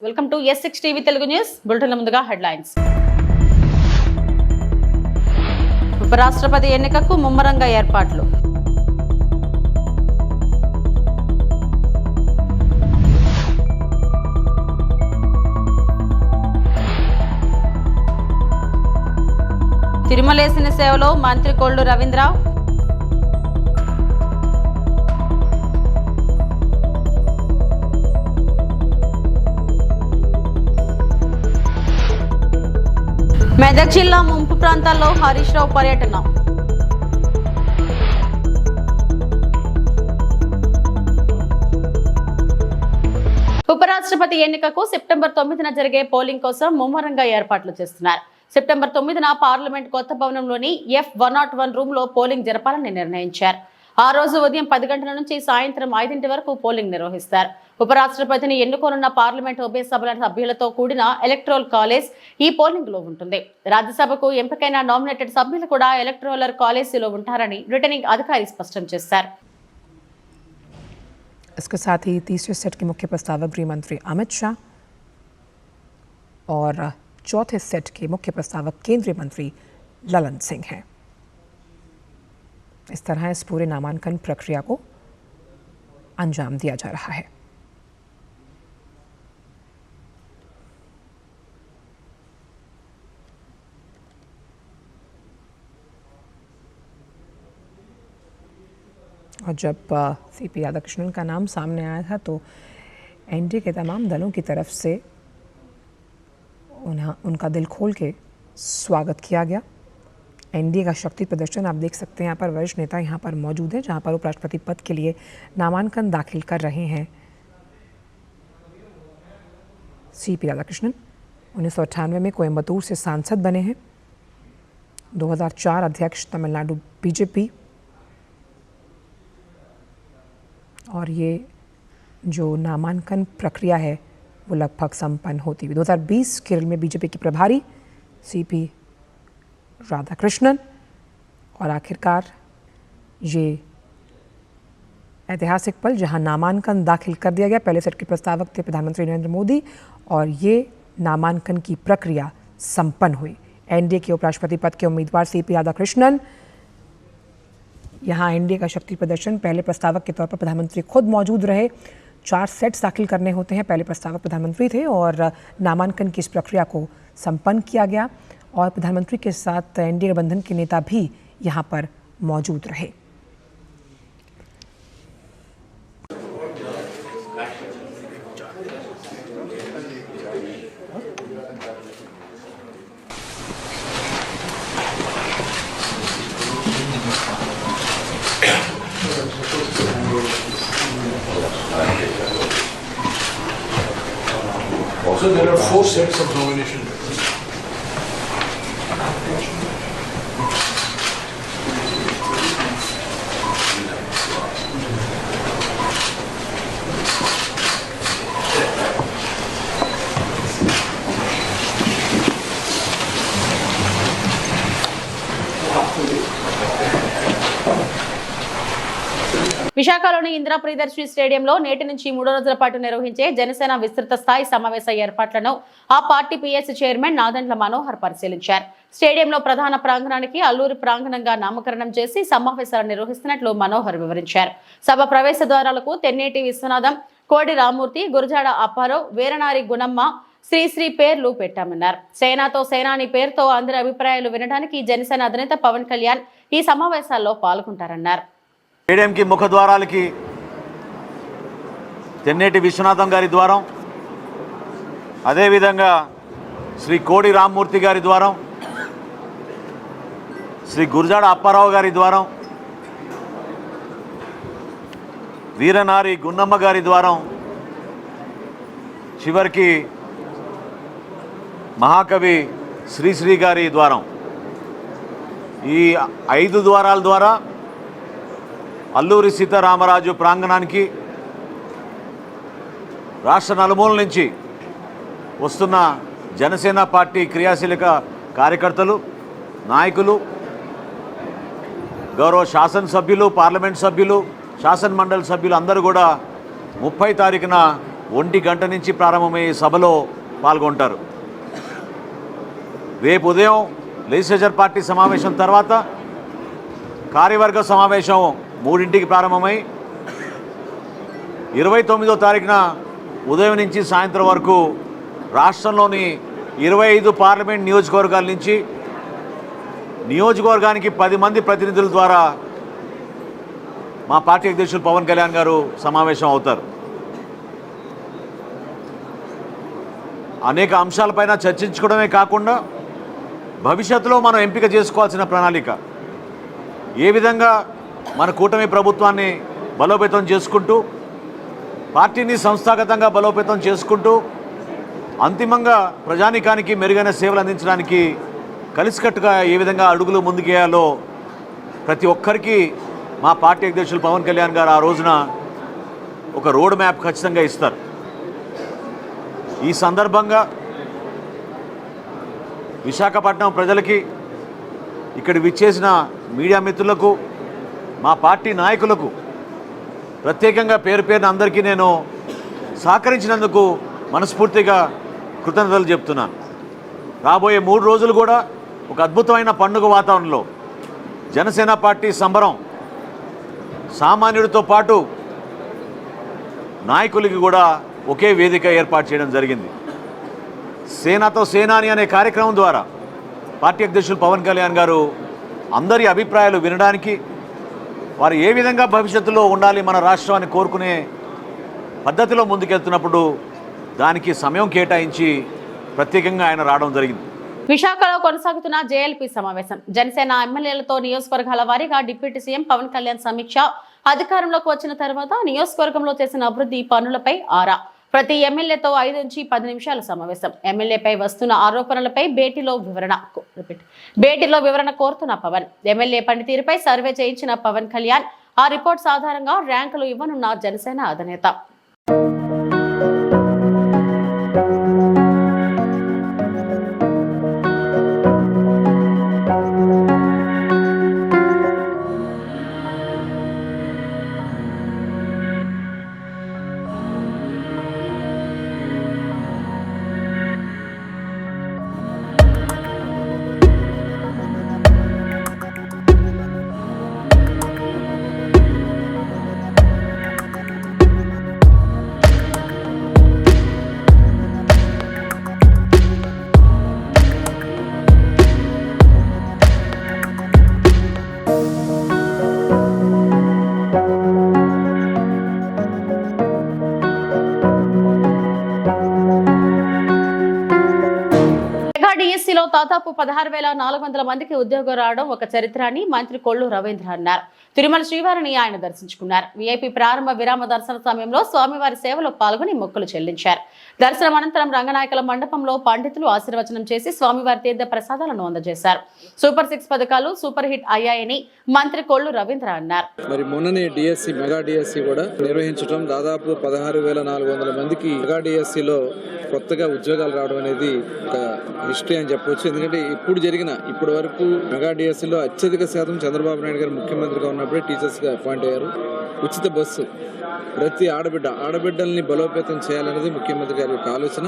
Welcome to S6 TV Telugu news bulletin ముందుగా headlines. ఉపరాష్ట్రపతి ఎన్నికకు ముమ్మరంగా ఏర్పాట్లు. తిరుమలేసిన సేవలో మంత్రి కొల్లు రవీంద్ర. మెదక్ జిల్లా ముంపు ప్రాంతాల్లో హరీష్ రావు పర్యటన. ఉపరాష్ట్రపతి ఎన్నికకు సెప్టెంబర్ 9న జరిగే పోలింగ్ కోసం ముమ్మరంగా ఏర్పాట్లు చేస్తున్నారు. సెప్టెంబర్ 9న పార్లమెంట్ కొత్త భవనంలోని F101 రూమ్ లో పోలింగ్ జరపాలని నిర్ణయించారు. ఆ రోజు ఉదయం 10 గంటల నుంచి సాయంత్రం 5 వరకు పోలింగ్ నిర్వహిస్తారు. ఉపరాష్ట్రపతిని ఎన్నుకోనున్న పార్లమెంట్ ఉభయ సభల సభ్యులతో కూడిన ఎలక్టోరల్ కాలేజ్ ఈ పోలింగ్ లో ఉంటుంది. రాజ్యసభకు ఎంపికైన నామినేటెడ్ సభ్యులు కూడా ఎలక్టోరల్ కాలేజీలో ఉంటారని రిటర్నింగ్ అధికారి స్పష్టం చేశారు. इसके साथ ही तीसरे सेट के मुख्य प्रस्तावक गृह मंत्री अमित शाह और चौथे सेट के मुख्य प्रस्तावक केंद्रीय मंत्री ललन सिंह हैं. इस तरह इस पूरे नामांकन प्रक्रिया को अंजाम दिया जा रहा है. और जब सीपी राधाकृष्णन का नाम सामने आया था तो एनडीए के तमाम दलों की तरफ से उनका दिल खोल के स्वागत किया गया. एनडीए का शक्ति प्रदर्शन आप देख सकते हैं. यहाँ पर वरिष्ठ नेता यहाँ पर मौजूद हैं जहाँ पर उपराष्ट्रपति पद के लिए नामांकन दाखिल कर रहे हैं. सीपी राधाकृष्णन 1998 में कोयम्बटूर से सांसद बने हैं. 2004 अध्यक्ष तमिलनाडु बीजेपी. और ये जो नामांकन प्रक्रिया है वो लगभग संपन्न होती हुई 2020 केरल में बीजेपी के प्रभारी सीपी राधाकृष्णन. और आखिरकार ये ऐतिहासिक पल जहां नामांकन दाखिल कर दिया गया. पहले सेट के प्रस्तावक थे प्रधानमंत्री नरेंद्र मोदी और ये नामांकन की प्रक्रिया संपन्न हुई. एनडीए के उपराष्ट्रपति पद के उम्मीदवार सीपी राधाकृष्णन. यहाँ एनडीए का शक्ति प्रदर्शन पहले प्रस्तावक के तौर पर प्रधानमंत्री खुद मौजूद रहे. 4 सेट्स दाखिल करने होते हैं. पहले प्रस्तावक प्रधानमंत्री थे और नामांकन की इस प्रक्रिया को संपन्न किया गया और प्रधानमंत्री के साथ एनडीए गठबंधन के नेता भी यहाँ पर मौजूद रहे. So there are 4 sets of nomination. విశాఖలోని ఇందిరా ప్రియదర్శిని స్టేడియంలో నేటి నుంచి 3 రోజుల పాటు నిర్వహించే జనసేన విస్తృత స్థాయి సమావేశ ఏర్పాట్లను ఆ party PS chairman Nadendla Manohar పరిశీలించారు. స్టేడియంలో ప్రధాన ప్రాంగణానికి అల్లూరి ప్రాంగణంగా నామకరణం చేసి సమావేశాలు నిర్వహిస్తున్నట్లు మనోహర్ వివరించారు. సభ ప్రవేశ ద్వారాలకు తెన్నేటి విశ్వనాథం, కోడి రామూర్తి, గురజాడ అప్పారావు, వీరనారి గుణమ్మ, శ్రీశ్రీ పేర్లు పెట్టామన్నారు. సేనాతో సేనాని పేరుతో అందరి అభిప్రాయాలు వినడానికి జనసేన అధినేత పవన్ కళ్యాణ్ ఈ సమావేశాల్లో పాల్గొంటారన్నారు. స్టేడియం కి ముఖ ద్వారాలకి తెన్నేటి విశ్వనాథం గారి ద్వారం, అదేవిధంగా శ్రీ కోడి రామ్మూర్తి గారి ద్వారం, శ్రీ గురజాడ అప్పారావు గారి ద్వారం, వీరనారి గున్నమ్మ గారి ద్వారం, చివరికి మహాకవి శ్రీశ్రీ గారి ద్వారం. ఈ 5 ద్వారాల ద్వారా అల్లూరి సీతారామరాజు ప్రాంగణానికి రాష్ట్ర నలుమూల నుంచి వస్తున్న జనసేన పార్టీ క్రియాశీలక కార్యకర్తలు, నాయకులు, గౌరవ శాసనసభ్యులు, పార్లమెంట్ సభ్యులు, శాసన మండలి సభ్యులు అందరూ కూడా 30 తారీఖున 1 గంట నుంచి ప్రారంభమయ్యే సభలో పాల్గొంటారు. రేపు ఉదయం లెజిస్లేచర్ పార్టీ సమావేశం తర్వాత కార్యవర్గ సమావేశం 3ంటికి ప్రారంభమై 29వ తారీఖున ఉదయం నుంచి సాయంత్రం వరకు రాష్ట్రంలోని 25 పార్లమెంట్ నియోజకవర్గాల నుంచి నియోజకవర్గానికి 10 మంది ప్రతినిధుల ద్వారా మా పార్టీ అధ్యక్షులు పవన్ కళ్యాణ్ గారు సమావేశం అవుతారు. అనేక అంశాలపైన చర్చించుకోవడమే కాకుండా భవిష్యత్తులో మనం ఎంపిక చేసుకోవాల్సిన ప్రణాళిక, ఏ విధంగా మన కూటమి ప్రభుత్వాన్ని బలోపేతం చేసుకుంటూ పార్టీని సంస్థాగతంగా బలోపేతం చేసుకుంటూ అంతిమంగా ప్రజానీకానికి మెరుగైన సేవలు అందించడానికి కలిసికట్టుగా ఏ విధంగా అడుగులు ముందుకేయాలో ప్రతి ఒక్కరికి మా పార్టీ అధ్యక్షులు పవన్ కళ్యాణ్ గారు ఆ రోజున ఒక రోడ్ మ్యాప్ ఖచ్చితంగా ఇస్తారు. ఈ సందర్భంగా విశాఖపట్నం ప్రజలకి, ఇక్కడ విచ్చేసిన మీడియా మిత్రులకు, మా పార్టీ నాయకులకు ప్రత్యేకంగా పేరు పేరున అందరికీ నేను సహకరించినందుకు మనస్ఫూర్తిగా కృతజ్ఞతలు చెప్తున్నాను. రాబోయే 3 రోజులు కూడా ఒక అద్భుతమైన పండుగ వాతావరణంలో జనసేన పార్టీ సంబరం సామాన్యుడితో పాటు నాయకులకి కూడా ఒకే వేదిక ఏర్పాటు చేయడం జరిగింది. సేనతో సేనాని అనే కార్యక్రమం ద్వారా పార్టీ అధ్యక్షులు పవన్ కళ్యాణ్ గారు అందరి అభిప్రాయాలు వినడానికి, వారు ఏ విధంగా భవిష్యత్తులో ఉండాలి మన రాష్ట్రాన్ని కోరుకునే పద్ధతిలో ముందుకెళ్తున్నప్పుడు దానికి సమయం కేటాయించి ప్రత్యేకంగా ఆయన రావడం జరిగింది. విశాఖలో కొనసాగుతున్న జేఎల్పీ సమావేశం. జనసేన ఎమ్మెల్యేలతో నియోజకవర్గాల వారీగా డిప్యూటీ సీఎం పవన్ కళ్యాణ్ సమీక్ష. అధికారంలోకి వచ్చిన తర్వాత నియోజకవర్గంలో చేసిన అభివృద్ధి పనులపై ఆరా. ప్రతి ఎమ్మెల్యేతో 5 నుంచి 10 నిమిషాల సమావేశం. ఎమ్మెల్యేపై వస్తున్న ఆరోపణలపై భేటీలో వివరణ కోరుతున్న పవన్. ఎమ్మెల్యే పనితీరుపై సర్వే చేయించిన పవన్ కళ్యాణ్ ఆ రిపోర్ట్స్ ఆధారంగా ర్యాంకులు ఇవ్వనున్న జనసేన అధినేత. డిఎస్సిలో దాదాపు 16,400 మందికి ఉద్యోగం రావడం ఒక చరిత్ర అని మంత్రి కొల్లు రవీంద్ర అన్నారు. తిరుమల శ్రీవారిని ఆయన దర్శించుకున్నారు. వీఐపీ ప్రారంభ విరామ దర్శన సమయంలో స్వామివారి సేవలో పాల్గొని మొక్కులు చెల్లించారు. దర్శనం అనంతరం రంగనాయకుల మండపంలో పండితులు ఆశీర్వచనం చేసి స్వామివారి తీర్థ ప్రసాదాలను అందజేశారు. సూపర్ 6 పథకాలు సూపర్ హిట్ అయ్యాయని మంత్రి కొల్లు రవీంద్ర అన్నారు. మరి మొన్ననే డిఎస్సి మెగా డిఎస్సి కూడా నిర్వహించడం, దాదాపు 16,400 మందికి మెగా డిఎస్సిలో కొత్తగా ఉద్యోగాలు రావడం అనేది ఒక హిస్టరీ అని చెప్పవచ్చు. ఎందుకంటే ఇప్పటి వరకు మెగా డిఎస్సిలో అత్యధిక శాతం చంద్రబాబు నాయుడు గారు ముఖ్యమంత్రిగా ఉన్నప్పుడే టీచర్స్గా అపాయింట్ అయ్యారు. ఉచిత బస్సు ప్రతి ఆడబిడ్డల్ని బలోపేతం చేయాలనేది ముఖ్యమంత్రి గారి యొక్క ఆలోచన.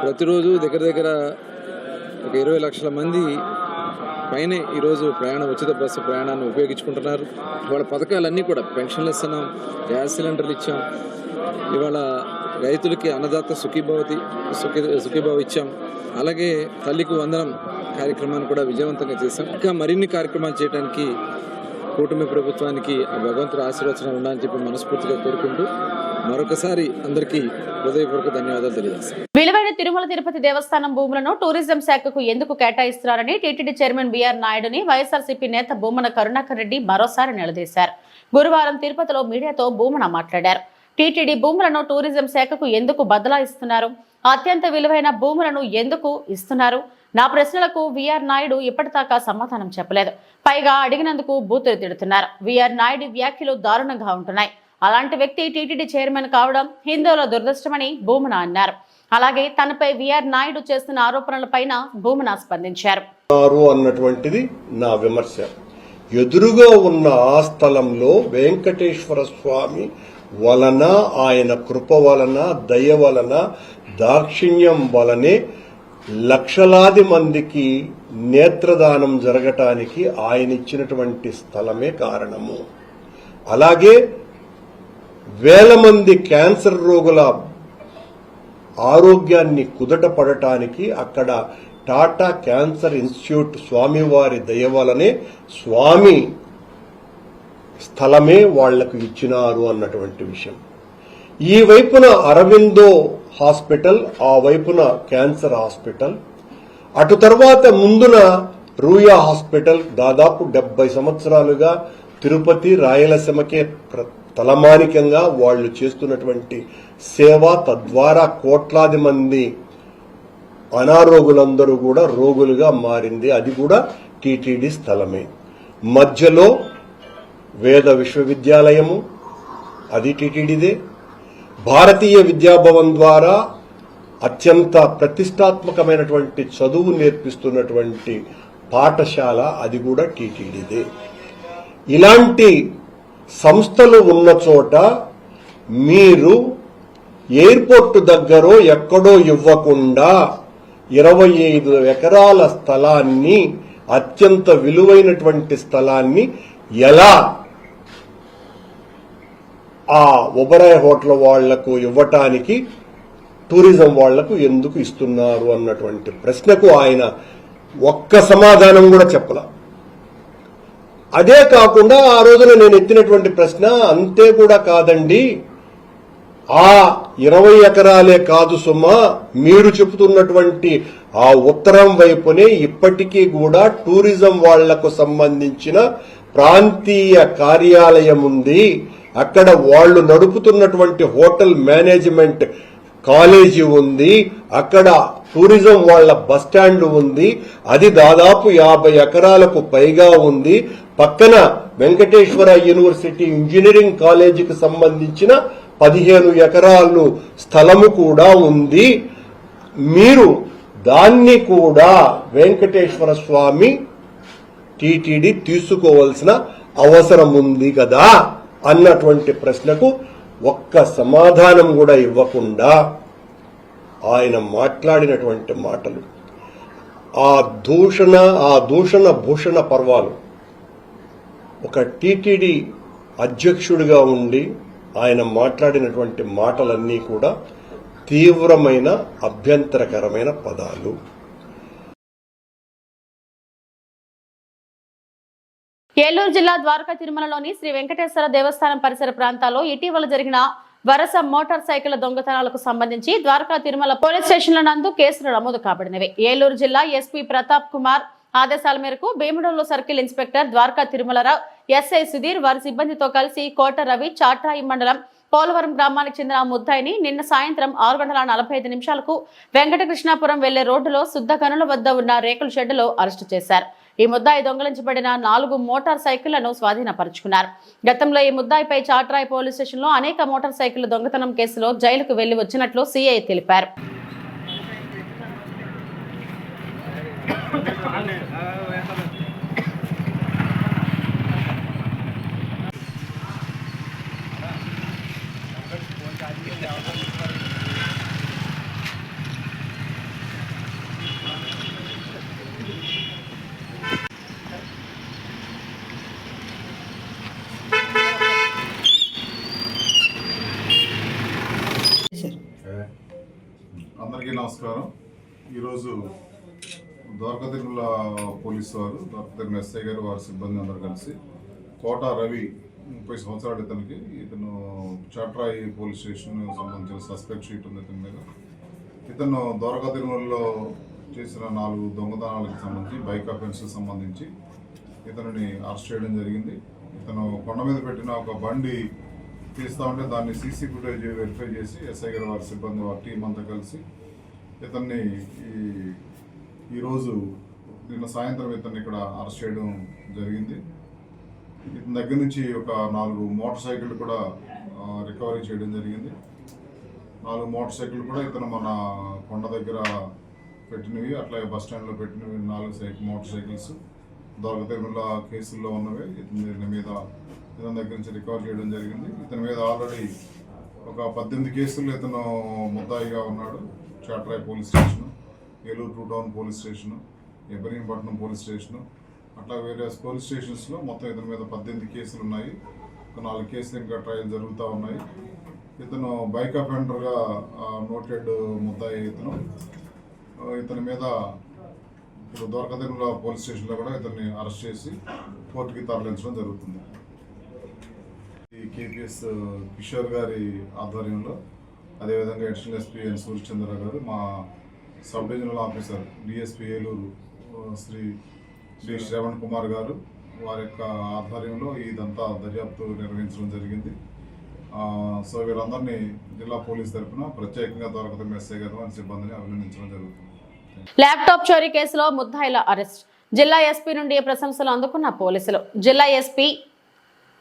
ప్రతిరోజు దగ్గర ఒక 20 లక్షల మంది పైనే ఈరోజు ఉచిత బస్సు ప్రయాణాన్ని ఉపయోగించుకుంటున్నారు. ఇవాళ పథకాలన్నీ కూడా పెన్షన్లు ఇస్తున్నాం, గ్యాస్ సిలిండర్లు ఇచ్చాం, ఇవాళ రైతులకి అన్నదాత సుఖీభావ ఇచ్చాం, అలాగే తల్లికి వందనం కార్యక్రమాన్ని కూడా విజయవంతంగా చేశాం. ఇంకా మరిన్ని కార్యక్రమాలు చేయడానికి కూటమి ప్రభుత్వానికి ఆ భగవంతుడి ఆశీర్వచనం ఉండాలని చెప్పి మనస్ఫూర్తిగా కోరుకుంటూ మరొకసారి అందరికీ హృదయపూర్వక ధన్యవాదాలు తెలియజేస్తాను. విలువైన తిరుమల తిరుపతి దేవస్థానం భూములను టూరిజం శాఖకు ఎందుకు కేటాయిస్తున్నారని టీటీడీ చైర్మన్ బిఆర్ నాయుడుని వైఎస్ఆర్సీపీ నేత భూమన కరుణాకర్ రెడ్డి మరోసారి నిలదీశారు. గురువారం తిరుపతిలో మీడియాతో భూమన మాట్లాడారు. టీటీడీ భూములను టూరిజం శాఖకు ఎందుకు బదలాయిస్తున్నారు? అత్యంత విలువైన భూములను ఎందుకు ఇస్తున్నారు? నా ప్రశ్నలకు విఆర్ నాయుడు ఇప్పటిదాకా సమాధానం చెప్పలేదు. పైగా అడిగినందుకు బూతులు తిడుతున్నారు. విఆర్ నాయుడు వ్యాఖ్యలు దారుణంగా ఉంటున్నాయి. అలాంటి వ్యక్తి టీటీడీ చైర్మన్ కావడం హిందువుల దురదృష్టమని భూమన అన్నారు. అలాగే తనపై విఆర్ నాయుడు చేస్తున్న ఆరోపణలపైన భూమన స్పందించారు. అన్నటువంటిది నా విమర్శ. ఎదురుగా ఉన్న ఆ స్థలంలో వెంకటేశ్వర స్వామి వలన, ఆయన కృప వలన, దయ వలన, దాక్షిణ్యం వలనే లక్షలాది మందికి నేత్రదానం జరగటానికి ఆయన ఇచ్చినటువంటి స్థలమే కారణము. అలాగే వేల మంది క్యాన్సర్ రోగుల ఆరోగ్యాన్ని కుదట పడటానికి అక్కడ టాటా క్యాన్సర్ ఇన్స్టిట్యూట్ స్వామివారి దయ వలనే స్వామి స్థలమే వాళ్లకు ఇచ్చినారు అన్నటువంటి విషయం. ఈ వైపున అరవిందో హాస్పిటల్, ఆ వైపున క్యాన్సర్ హాస్పిటల్, అటు తర్వాత ముందున రూయా హాస్పిటల్. దాదాపు 70 సంవత్సరాలుగా తిరుపతి, రాయలసీమకే తలమానికంగా వాళ్ళు చేస్తున్నటువంటి సేవ, తద్వారా కోట్లాది మంది అనారోగులందరూ కూడా రోగులుగా మారింది. అది కూడా టీటీడీ స్థలమే. మధ్యలో వేద విశ్వవిద్యాలయము, అది టీటీడీదే. భారతీయ విద్యాభవన్ ద్వారా అత్యంత ప్రతిష్టాత్మకమైనటువంటి చదువు నేర్పిస్తున్నటువంటి పాఠశాల, అది కూడా టీటీడీదే. ఇలాంటి సంస్థలు ఉన్న చోట మీరు ఎయిర్పోర్టు దగ్గర ఎక్కడో ఇవ్వకుండా 25 ఎకరాల స్థలాన్ని, అత్యంత విలువైనటువంటి స్థలాన్ని ఎలా ఆ ఒబరాయ్ హోటల్ వాళ్లకు ఇవ్వటానికి టూరిజం వాళ్లకు ఎందుకు ఇస్తున్నారు అన్నటువంటి ప్రశ్నకు ఆయన ఒక్క సమాధానం కూడా చెప్పలా. అదే కాకుండా ఆ రోజున నేను ఎత్తినటువంటి ప్రశ్న, అంతే కూడా కాదండి, ఆ 20 ఎకరాలే కాదు సుమా, మీరు చెబుతున్నటువంటి ఆ ఉత్తరం వైపునే ఇప్పటికీ కూడా టూరిజం వాళ్లకు సంబంధించిన ప్రాంతీయ కార్యాలయం ఉంది. అక్కడ వాళ్ళు నడుపుతున్నటువంటి హోటల్ మేనేజ్మెంట్ కాలేజీ ఉంది. అక్కడ టూరిజం వాళ్ల బస్టాండ్ ఉంది. అది దాదాపు 50 ఎకరాలకు పైగా ఉంది. పక్కన వెంకటేశ్వర యూనివర్సిటీ ఇంజనీరింగ్ కాలేజీకి సంబంధించిన 15 ఎకరాలు స్థలము కూడా ఉంది. మీరు దాన్ని కూడా వెంకటేశ్వర స్వామి టీటీడీ తీసుకోవాల్సిన అవసరం ఉంది కదా అన్నటువంటి ప్రశ్నకు ఒక్క సమాధానం కూడా ఇవ్వకుండా ఆయన మాట్లాడినటువంటి మాటలు, ఆ దూషణ భూషణ పర్వాలు, ఒక టీటీడీ అధ్యక్షుడిగా ఉండి ఆయన మాట్లాడినటువంటి మాటలన్నీ కూడా తీవ్రమైన అభ్యంతరకరమైన పదాలు. ఏలూరు జిల్లా ద్వారకా తిరుమలలోని శ్రీ వెంకటేశ్వర దేవస్థానం పరిసర ప్రాంతాల్లో ఇటీవల జరిగిన వరుస మోటార్ సైకిల్ దొంగతనాలకు సంబంధించి ద్వారకా తిరుమల పోలీస్ స్టేషన్ల నందు కేసులు నమోదు కాబడినవి. ఏలూరు జిల్లా ఎస్పీ ప్రతాప్ కుమార్ ఆదేశాల మేరకు Bhimadolu circle inspector Dwaraka Tirumalarao, SI Sudheer వారి సిబ్బందితో కలిసి కోట రవి చాట్రాయి మండలం పోలవరం గ్రామానికి చెందిన ముద్దాయిని నిన్న సాయంత్రం 6:45 వెంకటకృష్ణాపురం వెళ్లే రోడ్డులో శుద్ధ గనుల వద్ద ఉన్న రేకుల షెడ్డులో అరెస్టు చేశారు. ఈ ముద్దాయి దొంగలించబడిన 4 మోటార్ సైకిళ్లను స్వాధీనపరుచుకున్నారు. గతంలో ఈ ముద్దాయిపై చాట్రాయి పోలీస్ స్టేషన్లో అనేక మోటార్ సైకిల్ దొంగతనం కేసులో జైలుకు వెళ్లి వచ్చినట్లు సిఐ తెలిపారు. అందరికీ నమస్కారం. ఈరోజు ద్వారకా తిరుమల పోలీసు వారు, ద్వారకా తిరుమల ఎస్ఐ గారు, వారి సిబ్బంది అందరూ కలిసి కోట రవి 30 సంవత్సరాలు ఇతను చాట్రాయి పోలీస్ స్టేషన్ సంబంధించిన సస్పెక్ట్ షీట్ ఉంది ఇతని మీద. ఇతను ద్వారకా తిరుమలలో చేసిన 4 దొంగతనాలకు సంబంధించి బైక్ అఫెన్స్కి సంబంధించి ఇతనిని అరెస్ట్ చేయడం జరిగింది. ఇతను కొండ మీద పెట్టిన ఒక బండి తీస్తూ ఉంటే దాన్ని సీసీ ఫుటేజ్ వెరిఫై చేసి ఎస్ఐ గారు, వారి సిబ్బంది, వారి టీం అంతా కలిసి ఇతన్ని ఈరోజు నిన్న సాయంత్రం ఇతన్ని ఇక్కడ అరెస్ట్ చేయడం జరిగింది. ఇతని దగ్గర నుంచి ఒక 4 మోటార్ సైకిల్ కూడా రికవరీ చేయడం జరిగింది. 4 మోటార్ సైకిల్ కూడా ఇతను మన కొండ దగ్గర పెట్టినవి, అట్లాగే బస్ స్టాండ్లో పెట్టినవి 4 మోటార్ సైకిల్స్ ద్వారకా తిరుమల కేసుల్లో ఉన్నవి. ఇతని మీద ఇతని దగ్గర నుంచి రికవర్ చేయడం జరిగింది. ఇతని మీద ఆల్రెడీ ఒక 18 కేసులు ఇతను ముద్దాయిగా ఉన్నాడు. Chatrai police station, Eluru two town police station, Ibrahimpatnam police station, అట్లా వేరే పోలీస్ స్టేషన్స్లో మొత్తం ఇతని మీద 18 కేసులు ఉన్నాయి. ఒక 4 కేసులు ఇంకా ట్రయల్ జరుగుతూ ఉన్నాయి. ఇతను బైక్ అఫెండర్గా నోటెడ్ ముద్దాయి ఇతని మీద ఇప్పుడు ద్వారకాతిరుమల పోలీస్ స్టేషన్లో కూడా ఇతన్ని అరెస్ట్ చేసి కోర్టుకి తరలించడం జరుగుతుంది. ఈ కేపీఎస్ కిషోర్ గారి ఆధ్వర్యంలో, అదేవిధంగా అడిషనల్ ఎస్పీ ఎన్ సూర్యచంద్ర గారు, మా sub divisional officer DSP Eluru Shri Shravan Kumar గారు, వారి యొక్క ఆధ్వర్యంలో ఇదంతా దర్యాప్తు నిర్వహించడం జరిగింది. సో వీరందరినీ జిల్లా పోలీస్ తరఫున ప్రత్యేకంగా ద్వారకాతిరుమల ఎస్ఐ గారు వారి సిబ్బందిని అభినందించడం జరుగుతుంది. ల్యాప్టాప్ చోరీ కేసులో ముద్దాయిల అరెస్ట్. జిల్లా ఎస్పీ నుండి ప్రశంసలు అందుకున్న పోలీసులు. జిల్లా ఎస్పీ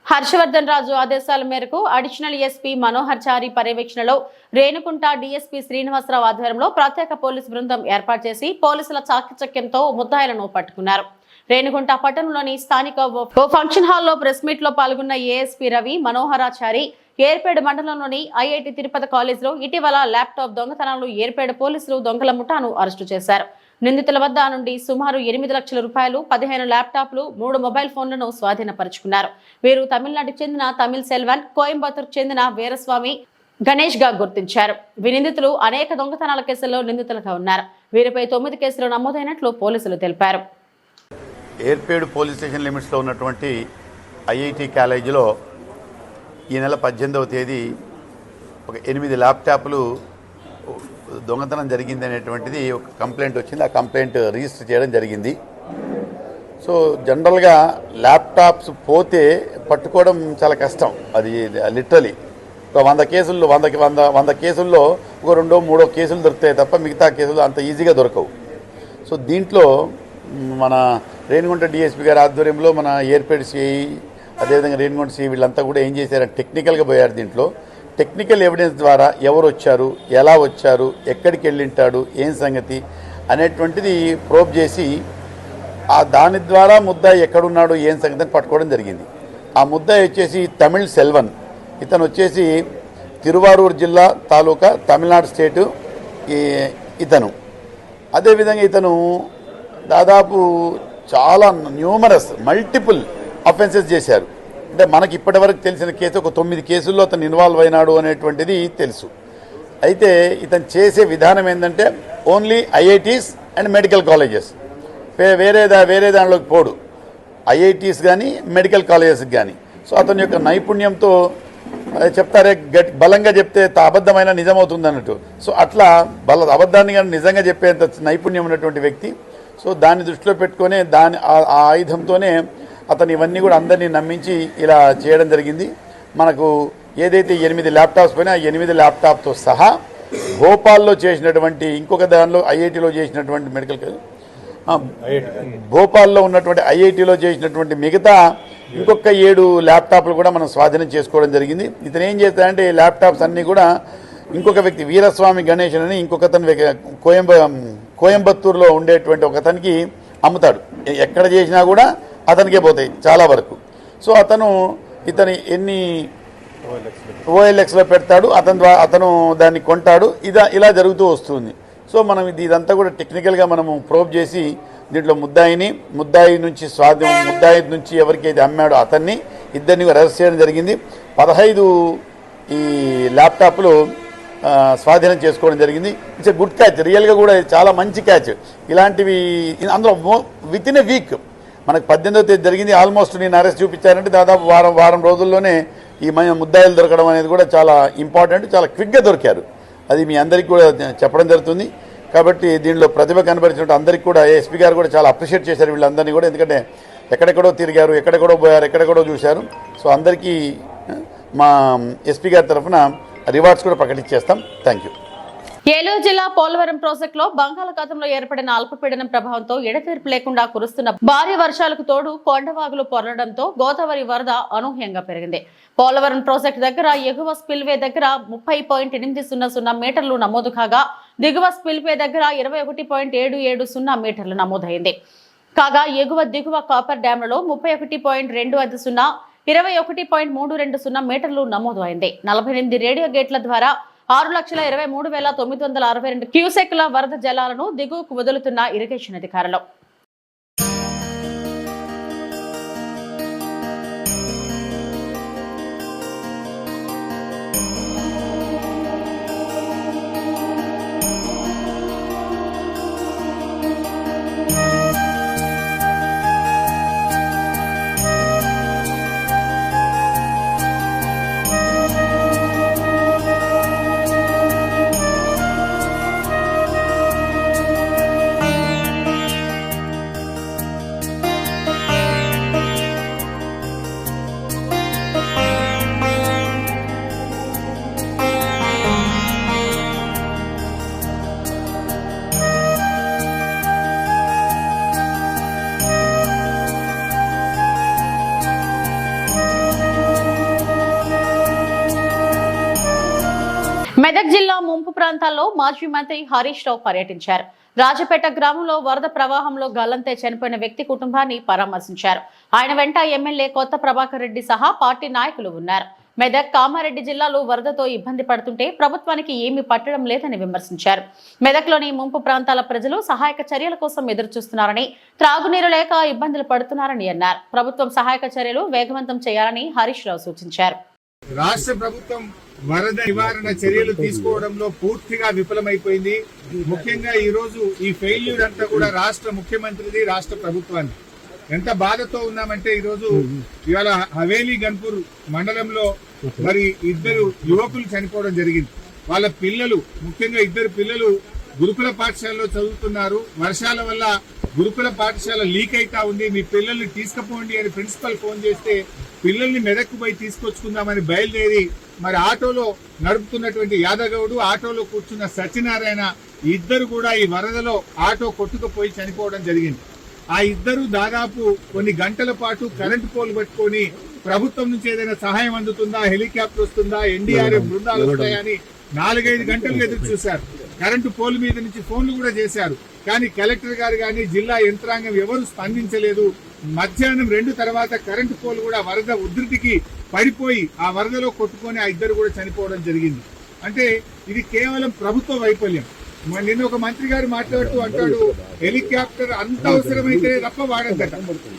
హర్షవర్ధన్ రాజు ఆదేశాల మేరకు అడిషనల్ ఎస్పీ మనోహర్ చారి పర్యవేక్షణలో రేణుకుంట డీఎస్పీ శ్రీనివాసరావు ఆధ్వర్యంలో ప్రత్యేక పోలీసు బృందం ఏర్పాటు చేసి పోలీసుల చాకచక్యంతో ముద్దాయిలను పట్టుకున్నారు. రేణుగుంట పట్టణంలోని స్థానిక ఓ ఫంక్షన్ హాల్లో ప్రెస్ మీట్ లో పాల్గొన్న ఏఎస్పీ రవి మనోహరాచారి ఏర్పేడు మండలంలోని ఐఐటి తిరుపతి కాలేజీలో ఇటీవల ల్యాప్టాప్ దొంగతనాలు ఏర్పేడు పోలీసులు దొంగల ముఠాను అరెస్టు చేశారు. నిందితుల వద్ద నుండి సుమారు 8 లక్షల రూపాయలు, 15 ల్యాప్టాప్లు, 3 మొబైల్ ఫోన్లను స్వాధీనపరుచుకున్నారు. వీరు తమిళనాడుకు చెందిన తమిళ్ సెల్వన్, కోయంబత్తూరుకు చెందిన వీరస్వామి గణేష్ గా గుర్తించారు. నిందితులు అనేక దొంగతనాల కేసుల్లో నిందితులుగా ఉన్నారు. వీరిపై 9 కేసులు నమోదైనట్లు పోలీసులు తెలిపారు. ఏర్పేడు పోలీస్ స్టేషన్ లిమిట్స్లో ఉన్నటువంటి ఐఐటి కాలేజీలో ఈ నెల 18వ తేదీ ఒక 8 ల్యాప్టాప్లు దొంగతనం జరిగింది అనేటువంటిది ఒక కంప్లైంట్ వచ్చింది. ఆ కంప్లైంట్ రిజిస్టర్ చేయడం జరిగింది. సో జనరల్గా ల్యాప్టాప్స్ పోతే పట్టుకోవడం చాలా కష్టం. అది లిటరలీ ఒక 100 కేసుల్లో 100 కేసుల్లో ఒక 2-3 కేసులు దొరుకుతాయి తప్ప మిగతా కేసులు అంత ఈజీగా దొరకవు. సో దీంట్లో మన రేణిగుంట డిఎస్పీ గారి ఆధ్వర్యంలో మన ఏర్పేడు సిఐ, అదేవిధంగా రేణిగుంట సిఐ వీళ్ళంతా కూడా ఏం చేశారంటే టెక్నికల్గా పోయారు. దీంట్లో టెక్నికల్ ఎవిడెన్స్ ద్వారా ఎవరు వచ్చారు, ఎలా వచ్చారు, ఎక్కడికి వెళ్ళింటాడు, ఏం సంగతి అనేటువంటిది ప్రోబ్ చేసి దాని ద్వారా ముద్దాయి ఎక్కడున్నాడు, ఏం సంగతి అని పట్టుకోవడం జరిగింది. ఆ ముద్దాయి వచ్చేసి తమిళ్ సెల్వన్, ఇతను వచ్చేసి తిరువారూరు జిల్లా తాలూకా తమిళనాడు స్టేటు ఇతను. అదేవిధంగా ఇతను దాదాపు చాలా న్యూమరస్ మల్టిపుల్ అఫెన్సెస్ చేశారు. అంటే మనకి ఇప్పటివరకు తెలిసిన కేసు ఒక 9 కేసుల్లో అతను ఇన్వాల్వ్ అయినాడు అనేటువంటిది తెలుసు. అయితే ఇతను చేసే విధానం ఏంటంటే only IITs and medical colleges, వేరే దానిలోకి పోడు. ఐఐటీస్ కానీ మెడికల్ కాలేజెస్కి కానీ. సో అతని యొక్క నైపుణ్యంతో చెప్తారే బలంగా చెప్తే అబద్ధమైన నిజమవుతుంది అన్నట్టు. సో అట్లా అబద్ధాన్ని కానీ నిజంగా చెప్పేంత నైపుణ్యం ఉన్నటువంటి వ్యక్తి. సో దాన్ని దృష్టిలో పెట్టుకునే ఆ ఆయుధంతోనే అతను ఇవన్నీ కూడా అందరినీ నమ్మించి ఇలా చేయడం జరిగింది. మనకు ఏదైతే 8 ల్యాప్టాప్స్ పైన 8 ల్యాప్టాప్తో సహా భోపాల్లో చేసినటువంటి ఇంకొక దానిలో ఐఐటీలో చేసినటువంటి భోపాల్లో ఉన్నటువంటి ఐఐటీలో చేసినటువంటి మిగతా ఇంకొక 7 ల్యాప్టాప్లు కూడా మనం స్వాధీనం చేసుకోవడం జరిగింది. ఇతను ఏం చేస్తాడంటే ఈ ల్యాప్టాప్స్ అన్నీ కూడా ఇంకొక వ్యక్తి వీరస్వామి గణేష్ అని ఇంకొకతను కోయంబత్తూరులో ఉండేటువంటి ఒకతనికి అమ్ముతాడు. ఎక్కడ చేసినా కూడా అతనికే పోతాయి చాలా వరకు. సో ఇతని ఎన్ని OLXలో పెడతాడు, అతను దాన్ని కొంటాడు. ఇలా జరుగుతూ వస్తుంది. సో మనం ఇదంతా కూడా టెక్నికల్గా మనము ప్రోబ్ చేసి దీంట్లో ముద్దాయి నుంచి ఎవరికైతే అమ్మాడో అతన్ని ఇద్దరిని అరెస్ట్ చేయడం జరిగింది. 15 ఈ ల్యాప్టాప్లు స్వాధీనం చేసుకోవడం జరిగింది. ఇట్స్ ఎ గుడ్ క్యాచ్, రియల్గా కూడా చాలా మంచి క్యాచ్. ఇలాంటివి అందులో విత్ ఇన్ ఎ వీక్ మనకు 18వ తేదీ జరిగింది. ఆల్మోస్ట్ నేను అరెస్ట్ చూపించారంటే దాదాపు వారం రోజుల్లోనే ఈ ముద్దాయిలు దొరకడం అనేది కూడా చాలా ఇంపార్టెంట్. చాలా క్విక్గా దొరికారు. అది మీ అందరికీ కూడా చెప్పడం జరుగుతుంది. కాబట్టి దీనిలో ప్రతిభ కనబరిచినట్టు అందరికీ కూడా ఎస్పీ గారు కూడా చాలా అప్రిషియేట్ చేశారు వీళ్ళందరినీ కూడా. ఎందుకంటే ఎక్కడెక్కడో తిరిగారు, ఎక్కడెక్కడో పోయారు, ఎక్కడెక్కడో చూశారు. సో అందరికీ మా ఎస్పీ గారి తరఫున రివార్డ్స్ కూడా ప్రకటించేస్తాం. Thank you. ఏలూరు జిల్లా పోలవరం ప్రాజెక్టులో బంగాళాఖాతంలో ఏర్పడిన అల్పపీడనం ప్రభావంతో ఎడతెరిపి లేకుండా కురుస్తున్న భారీ వర్షాలకు తోడు కొండవాగులు పొరలడంతో గోదావరి వరద అనూహ్యంగా పెరిగింది. పోలవరం ప్రాజెక్టు దగ్గర ఎగువ స్పిల్వే దగ్గర 30.800 మీటర్లు నమోదు కాగా దిగువ స్పిల్వే దగ్గర 21.770 మీటర్లు నమోదైంది. కాగా ఎగువ దిగువ కాపర్ డ్యాంలలో 31.25 21.320 మీటర్లు నమోదు అయింది. 48 రేడియో గేట్ల ద్వారా 6,23,962 క్యూసెక్ల వరద జలాలను దిగువకు వదులుతున్న ఇరిగేషన్ అధికారులు. మెదక్ జిల్లా ముంపు ప్రాంతాల్లో మాజీ మంత్రి హరీష్ రావు పర్యటించారు. రాజపేట గ్రామంలో వరద ప్రవాహంలో గల్లంతే చనిపోయిన వ్యక్తి కుటుంబాన్ని పరామర్శించారు. ఆయన వెంట ఎమ్మెల్యే కొత్త ప్రభాకర్ రెడ్డి సహా పార్టీ నాయకులు ఉన్నారు. మెదక్, కామారెడ్డి జిల్లాలో వరదతో ఇబ్బంది పడుతుంటే ప్రభుత్వానికి ఏమీ పట్టడం లేదని విమర్శించారు. మెదక్లోని ముంపు ప్రాంతాల ప్రజలు సహాయక చర్యల కోసం ఎదురుచూస్తున్నారని, త్రాగునీరు లేక ఇబ్బందులు పడుతున్నారని అన్నారు. ప్రభుత్వం సహాయక చర్యలు వేగవంతం చేయాలని హరీష్ రావు సూచించారు. రాష్ట్ర ప్రభుత్వం వరద నివారణ చర్యలు తీసుకోవడంలో పూర్తిగా విఫలమైపోయింది. ముఖ్యంగా ఈ రోజు ఈ ఫెయిల్యూర్ అంతా కూడా రాష్ట్ర ముఖ్యమంత్రిది, రాష్ట్ర ప్రభుత్వాన్ని. ఎంత బాధతో ఉన్నామంటే ఈరోజు ఇవాళ హవేలీ గన్పూర్ మండలంలో మరి 2 యువకులు చనిపోవడం జరిగింది. వాళ్ళ పిల్లలు, ముఖ్యంగా 2 పిల్లలు గురుకుల పాఠశాలలో చదువుతున్నారు. వర్షాల వల్ల గురుకుల పాఠశాల లీక్ అయితా ఉంది, మీ పిల్లల్ని తీసుకుపోండి అని ప్రిన్సిపల్ ఫోన్ చేస్తే పిల్లల్ని మెదక్కు పోయి తీసుకొచ్చుకుందామని బయలుదేరి మరి ఆటోలో నడుపుతున్నటువంటి యాదగౌడు, ఆటోలో కూర్చున్న సత్యనారాయణ, 2 కూడా ఈ వరదలో ఆటో కొట్టుకుపోయి చనిపోవడం జరిగింది. ఆ 2 దాదాపు కొన్ని గంటల పాటు కరెంటు పోలు పట్టుకొని ప్రభుత్వం నుంచి ఏదైనా సహాయం అందుతుందా, హెలికాప్టర్ వస్తుందా, ఎన్డీఆర్ఎఫ్ బృందాలు వస్తాయని 4-5 గంటలు ఎదురు చూశారు. కరెంటు పోలు మీద నుంచి ఫోన్లు కూడా చేశారు. కానీ కలెక్టర్ గారు కానీ జిల్లా యంత్రాంగం ఎవరు స్పందించలేదు. మధ్యాహ్నం 2 తర్వాత కరెంటు పోలు కూడా వరద ఉధృతికి పడిపోయి ఆ వరదలో కొట్టుకొని ఆ 2 కూడా చనిపోవడం జరిగింది. అంటే ఇది కేవలం ప్రభుత్వ వైఫల్యం. నిన్న ఒక మంత్రి గారు మాట్లాడుతూ అంటాడు, హెలికాప్టర్ అంత అవసరమైతేనే తప్ప వాడద్దట.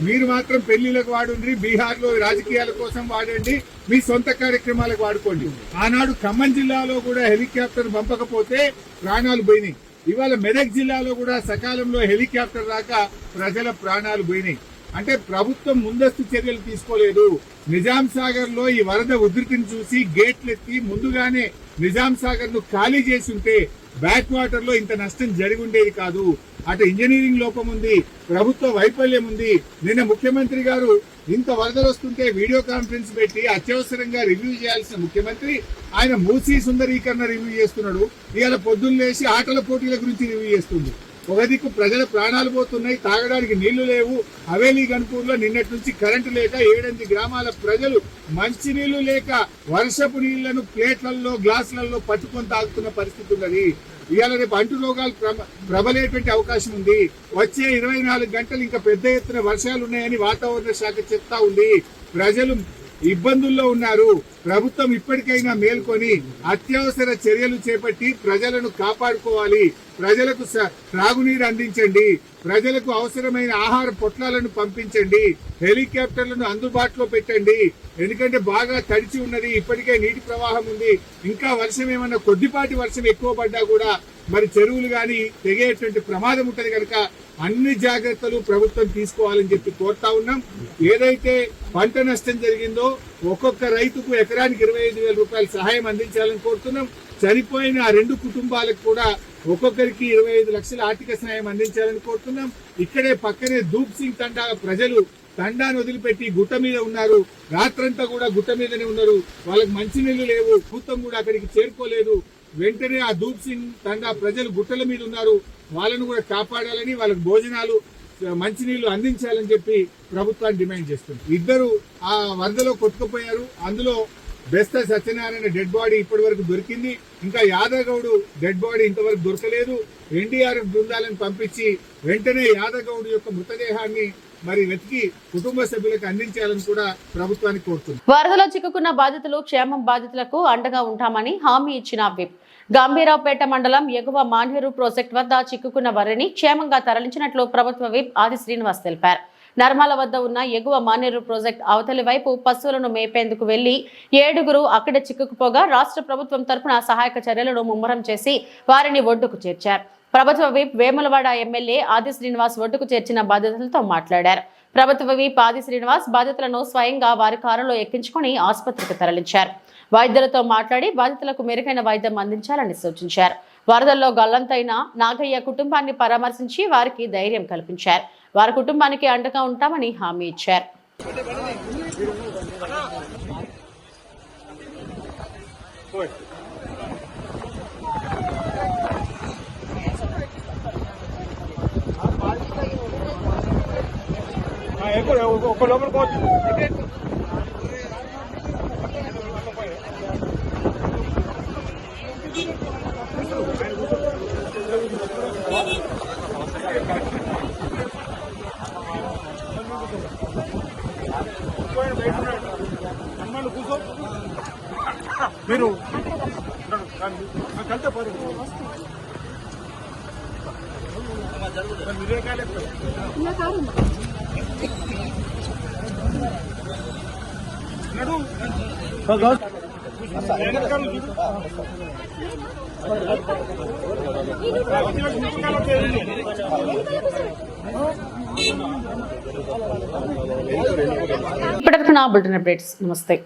మీరు మాత్రం పెళ్లిలకు వాడండి, బీహార్ లో రాజకీయాల కోసం వాడండి, మీ సొంత కార్యక్రమాలకు వాడుకోండి. ఆనాడు ఖమ్మం జిల్లాలో కూడా హెలికాప్టర్ పంపకపోతే ప్రాణాలు పోయినాయి. ఇవాళ మెదక్ జిల్లాలో కూడా సకాలంలో హెలికాప్టర్ రాక ప్రజల ప్రాణాలు పోయినాయి. అంటే ప్రభుత్వం ముందస్తు చర్యలు తీసుకోలేదు. నిజాం సాగర్ లో ఈ వరద ఉధృతిని చూసి గేట్లెత్తి ముందుగానే నిజాం సాగర్ ను ఖాళీ చేసి ఉంటే బ్యాక్ వాటర్ లో ఇంత నష్టం జరిగి ఉండేది కాదు. అటు ఇంజనీరింగ్ లోపం ఉంది, ప్రభుత్వ వైఫల్యం ఉంది. నిన్న ముఖ్యమంత్రి గారు ఇంత వరదలు వస్తుంటే వీడియో కాన్ఫరెన్స్ పెట్టి అత్యవసరంగా రివ్యూ చేయాల్సిన ముఖ్యమంత్రి ఆయన మూసీ సుందరీకరణ రివ్యూ చేస్తున్నాడు. ఇవాళ పొద్దున్న లేచి ఆటల పోటీల గురించి రివ్యూ చేస్తుంది. ఒక దిక్కు ప్రజల ప్రాణాలు పోతున్నాయి, తాగడానికి నీళ్లు లేవు. హవేలీ గన్పూర్ లో నిన్నటి నుంచి కరెంటు లేక 7-8 గ్రామాల ప్రజలు మంచి నీళ్లు లేక వర్షపు నీళ్లను ప్లేట్లలో, గ్లాసులలో పట్టుకొని తాగుతున్న పరిస్థితి ఉన్నది. ఇవాళ రేపు అంటు రోగాలు ప్రబలేటువంటి అవకాశం ఉంది. వచ్చే 24 గంటలు ఇంకా పెద్ద ఎత్తున వర్షాలు ఉన్నాయని వాతావరణ శాఖ చెప్తా ఉంది. ప్రజలు ఇబ్బందుల్లో ఉన్నారు. ప్రభుత్వం ఇప్పటికైనా మేల్కొని అత్యవసర చర్యలు చేపట్టి ప్రజలను కాపాడుకోవాలి. ప్రజలకు త్రాగునీరు అందించండి, ప్రజలకు అవసరమైన ఆహార పొట్లాలను పంపించండి, హెలికాప్టర్లను అందుబాటులో పెట్టండి. ఎందుకంటే బాగా తడిచి ఉన్నది, ఇప్పటికే నీటి ప్రవాహం ఉంది. ఇంకా వర్షం ఏమన్నా కొద్దిపాటి వర్షం ఎక్కువ పడ్డా కూడా మరి చెరువులు గాని తెగేటువంటి ప్రమాదం ఉంటది కనుక అన్ని జాగ్రత్తలు ప్రభుత్వం తీసుకోవాలని చెప్పి కోరుతా ఉన్నాం. ఏదైతే పంట నష్టం జరిగిందో ఒక్కొక్క రైతుకు ఎకరానికి 25,000 రూపాయల సహాయం అందించాలని కోరుతున్నాం. చనిపోయిన ఆ 2 కుటుంబాలకు కూడా ఒక్కొక్కరికి 25 లక్షల ఆర్థిక సహాయం అందించాలని కోరుతున్నాం. ఇక్కడే పక్కనే దూప్ సింగ్ తండా ప్రజలు తండాను వదిలిపెట్టి గుట్ట మీద ఉన్నారు. రాత్రంతా కూడా గుట్ట మీదనే ఉన్నారు. వాళ్ళకి మంచినీళ్లు లేవు, భూతం కూడా అక్కడికి చేరుకోలేదు. వెంటనే ఆ దూప్ సింగ్ తండా ప్రజలు గుట్టల మీద ఉన్నారు. వాళ్ళను కూడా కాపాడాలని, వాళ్ళకి భోజనాలు, మంచినీళ్లు అందించాలని చెప్పి ప్రభుత్వాన్ని డిమాండ్ చేస్తుంది. 2 ఆ వరదలో కొట్టుకుపోయారు. అందులో బెస్త సత్యనారాయణ డెడ్ బాడీ ఇప్పటి వరకు దొరికింది. ఇంకా యాదగౌడు డెడ్ బాడీ ఇంతవరకు దొరకలేదు. ఎన్డీఆర్ఎఫ్ బృందాలను పంపించి వెంటనే యాదగౌడు యొక్క మృతదేహాన్ని మరి వెతికి కుటుంబ సభ్యులకు అందించాలని కూడా ప్రభుత్వానికి కోరుతుంది. వరదలో చిక్కుకున్న బాధితులు క్షేమం బాధితులకు అండగా ఉంటామని హామీ ఇచ్చిన విప్. గంభీరావుపేట మండలం ఎగువ మాన్హేరు ప్రాజెక్ట్ వద్ద చిక్కుకున్న వారిని క్షేమంగా తరలించినట్లు ప్రభుత్వ విప్ ఆది శ్రీనివాస్ తెలిపారు. నర్మాల వద్ద ఉన్న ఎగువ మానేరు ప్రాజెక్ట్ అవతలి వైపు పశువులను మేపేందుకు వెళ్లి 7గురు అక్కడ చిక్కుకుపోగా రాష్ట్ర ప్రభుత్వం తరఫున సహాయక చర్యలను ముమ్మరం చేసి వారిని ఒడ్డుకు చేర్చారు. ప్రభుత్వ విప్ వేములవాడ ఎమ్మెల్యే ఆది శ్రీనివాస్ ఒడ్డుకు చేర్చిన బాధితులతో మాట్లాడారు. ప్రభుత్వ విప్ ఆది శ్రీనివాస్ బాధితులను స్వయంగా వారి కారులో ఎక్కించుకుని ఆసుపత్రికి తరలించారు. వైద్యులతో మాట్లాడి బాధితులకు మెరుగైన వైద్యం అందించాలని సూచించారు. వరదల్లో గల్లంతైన నాగయ్య కుటుంబాన్ని పరామర్శించి వారికి ధైర్యం కల్పించారు. వారి కుటుంబానికి అండగా ఉంటామని హామీ ఇచ్చారు. మీరు ఇప్పటివరకు నా బులెటిన్ అప్డేట్స్. నమస్తే.